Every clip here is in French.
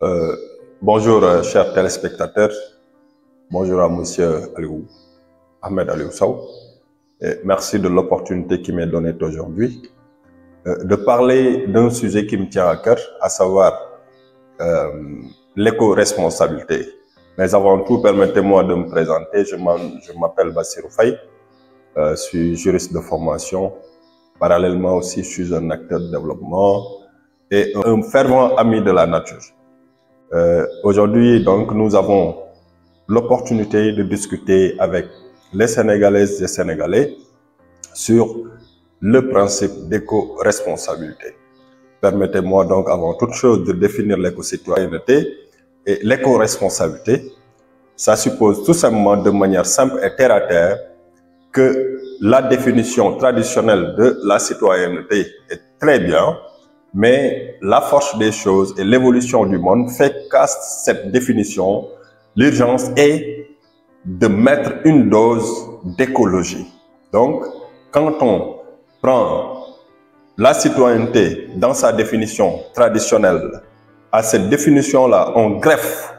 Euh, Bonjour, chers téléspectateurs. Bonjour à Monsieur Ahmed Aliou Sow. Et merci de l'opportunité qui m'est donnée aujourd'hui de parler d'un sujet qui me tient à cœur, à savoir euh, l'éco-responsabilité. Mais avant tout, permettez-moi de me présenter. Je m'appelle Bassirou Faye, je suis juriste de formation. Parallèlement aussi, je suis un acteur de développement et un fervent ami de la nature. Aujourd'hui, donc, nous avons l'opportunité de discuter avec les Sénégalaises et Sénégalais sur le principe d'éco-responsabilité. Permettez-moi donc, avant toute chose, de définir l'éco-citoyenneté et l'éco-responsabilité. Ça suppose tout simplement, de manière simple et terre à terre, que la définition traditionnelle de la citoyenneté est très bien, mais la force des choses et l'évolution du monde fait qu'à cette définition, l'urgence est de mettre une dose d'écologie. Donc, quand on prend la citoyenneté dans sa définition traditionnelle, à cette définition-là, on greffe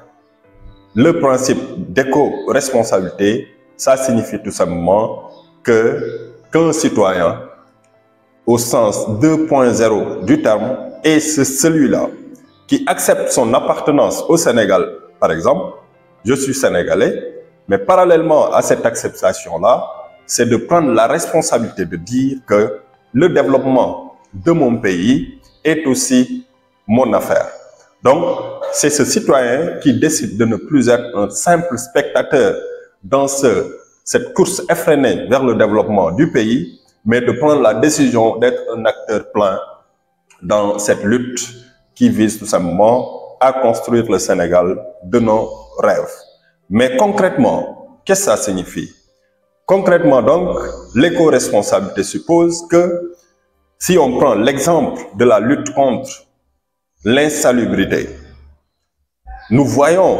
le principe d'éco-responsabilité. Ça signifie tout simplement qu'un citoyen, au sens 2.0 du terme, est celui-là qui accepte son appartenance au Sénégal, par exemple. Je suis sénégalais, mais parallèlement à cette acceptation-là, c'est de prendre la responsabilité de dire que le développement de mon pays est aussi mon affaire. Donc, c'est ce citoyen qui décide de ne plus être un simple spectateur dans cette course effrénée vers le développement du pays, mais de prendre la décision d'être un acteur plein dans cette lutte qui vise tout simplement à construire le Sénégal de nos rêves. Mais concrètement, qu'est-ce que ça signifie? Concrètement donc, l'éco-responsabilité suppose que si on prend l'exemple de la lutte contre l'insalubrité, nous voyons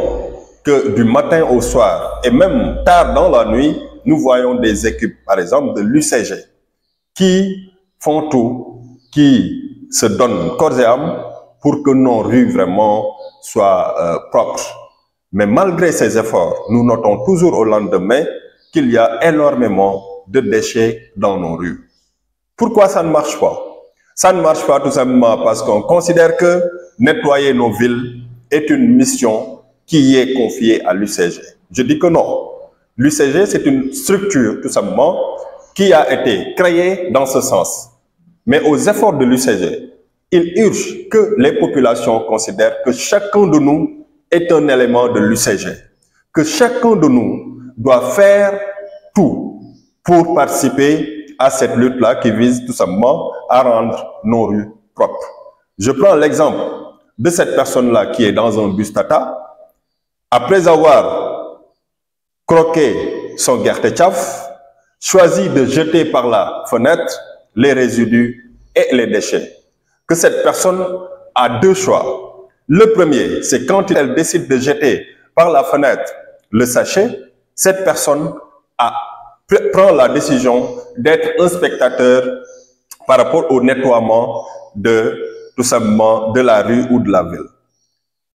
que du matin au soir et même tard dans la nuit, nous voyons des équipes, par exemple, de l'UCG, qui font tout, qui se donnent corps et âme pour que nos rues vraiment soient propres. Mais malgré ces efforts, nous notons toujours au lendemain qu'il y a énormément de déchets dans nos rues. Pourquoi ça ne marche pas? Ça ne marche pas tout simplement parce qu'on considère que nettoyer nos villes est une mission qui est confiée à l'UCG. Je dis que non. L'UCG, c'est une structure tout simplement qui a été créée dans ce sens. Mais aux efforts de l'UCG, il urge que les populations considèrent que chacun de nous est un élément de l'UCG, que chacun de nous doit faire tout pour participer à cette lutte-là qui vise tout simplement à rendre nos rues propres. Je prends l'exemple de cette personne-là qui est dans un bus Tata. Après avoir croqué son gerte-tchaf, choisit de jeter par la fenêtre les résidus et les déchets. Que cette personne a deux choix. Le premier, c'est quand elle décide de jeter par la fenêtre le sachet, cette personne prend la décision d'être un spectateur par rapport au nettoiement tout simplement de la rue ou de la ville.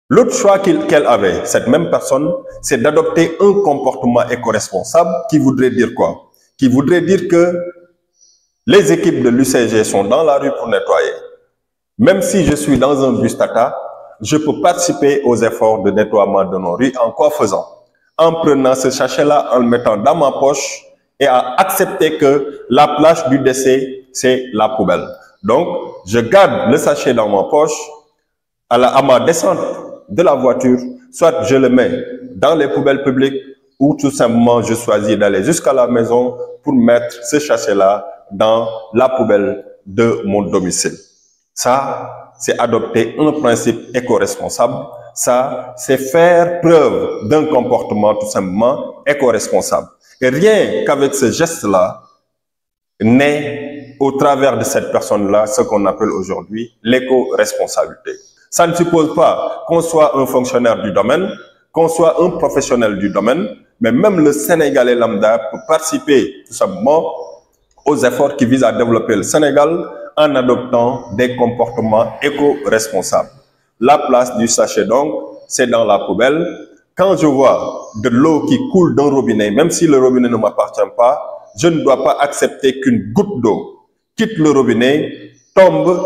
L'autre choix qu'elle avait, cette même personne, c'est d'adopter un comportement éco-responsable qui voudrait dire quoi? Qui voudrait dire que les équipes de l'UCG sont dans la rue pour nettoyer. Même si je suis dans un bus Tata, je peux participer aux efforts de nettoiement de nos rues. En quoi faisant? En prenant ce sachet-là, en le mettant dans ma poche et à accepter que la plage du décès, c'est la poubelle. Donc, je garde le sachet dans ma poche à ma descente de la voiture, soit je le mets dans les poubelles publiques ou tout simplement je choisis d'aller jusqu'à la maison pour mettre ce sachet-là dans la poubelle de mon domicile. Ça, c'est adopter un principe éco-responsable. Ça, c'est faire preuve d'un comportement tout simplement éco-responsable. Et rien qu'avec ce geste-là, naît au travers de cette personne-là ce qu'on appelle aujourd'hui l'éco-responsabilité. Ça ne suppose pas qu'on soit un fonctionnaire du domaine, qu'on soit un professionnel du domaine, mais même le Sénégalais lambda peut participer tout simplement aux efforts qui visent à développer le Sénégal en adoptant des comportements éco-responsables. La place du sachet, donc, c'est dans la poubelle. Quand je vois de l'eau qui coule d'un robinet, même si le robinet ne m'appartient pas, je ne dois pas accepter qu'une goutte d'eau quitte le robinet, tombe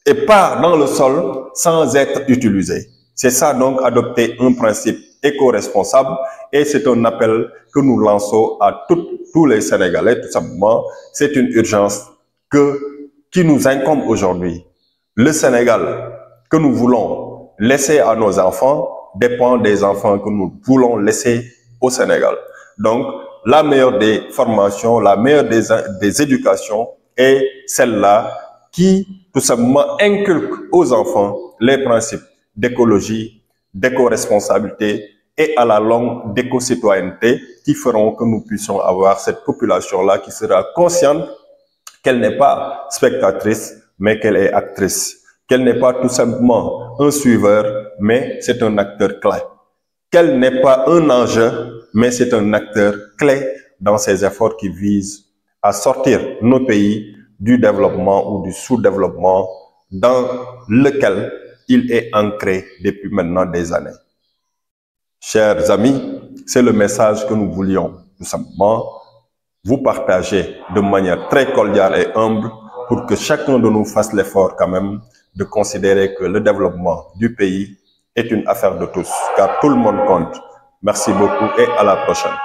et part dans le sol sans être utilisée. C'est ça donc, adopter un principe éco-responsable, et c'est un appel que nous lançons à tous les Sénégalais, tout simplement. C'est une urgence qui nous incombe aujourd'hui. Le Sénégal que nous voulons laisser à nos enfants dépend des enfants que nous voulons laisser au Sénégal. Donc, la meilleure des formations, la meilleure des éducations est celle-là qui, tout simplement, inculque aux enfants les principes d'écologie, d'éco-responsabilité et à la longue d'éco-citoyenneté qui feront que nous puissions avoir cette population-là qui sera consciente qu'elle n'est pas spectatrice, mais qu'elle est actrice. Qu'elle n'est pas tout simplement un suiveur, mais c'est un acteur clé. Qu'elle n'est pas un enjeu, mais c'est un acteur clé dans ces efforts qui visent à sortir nos pays du développement ou du sous-développement dans lequel il est ancré depuis maintenant des années. Chers amis, c'est le message que nous voulions tout simplement vous partager de manière très cordiale et humble pour que chacun de nous fasse l'effort quand même de considérer que le développement du pays est une affaire de tous, car tout le monde compte. Merci beaucoup et à la prochaine.